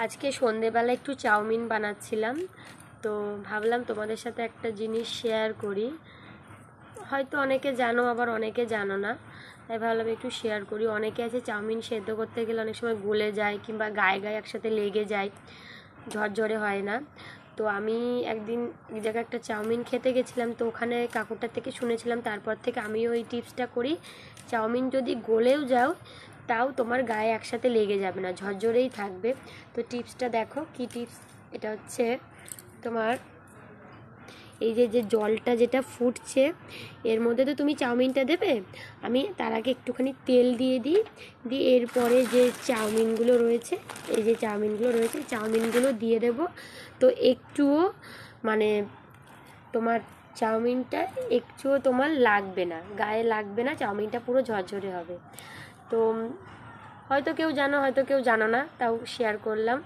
আজকে সন্ধেবেলা একটু চাউমিন বানাচ্ছিলাম, তো ভাবলাম তোমাদের সাথে একটা জিনিস শেয়ার করি। হয়তো অনেকে জানো, আবার অনেকে জানো না, তাই ভাবলাম একটু শেয়ার করি। অনেকে আছে চাউমিন সেদ্ধ করতে গেলে অনেক সময় গলে যায় কিংবা গায়ে গায়ে একসাথে লেগে যায়, ঝরঝরে হয় না। তো আমি একদিন এক জায়গায় একটা চাউমিন খেতে গেছিলাম, তো ওখানে কাকুটার থেকে শুনেছিলাম, তারপর থেকে আমিও ওই টিপসটা করি। চাউমিন যদি গলেও যাও তাও তোমার গায়ে একসাথে লেগে যাবে না, ঝরঝরেই থাকবে। তো টিপসটা দেখো কি টিপস। এটা হচ্ছে তোমার এই যে যে জলটা যেটা ফুটছে এর মধ্যে তো তুমি চাউমিনটা দেবে। আমি তার আগে একটুখানি তেল দিয়ে দিই, দিয়ে এরপরে যে চাউমিনগুলো রয়েছে, এই যে চাউমিনগুলো রয়েছে চাউমিনগুলো দিয়ে দেব। তো একটুও মানে তোমার চাউমিনটা একটুও তোমার লাগবে না, গায়ে লাগবে না, চাউমিনটা পুরো ঝরঝরে হবে। তো হয়তো কেউ জানো, হয়তো কেউ জানো না, তাও শেয়ার করলাম।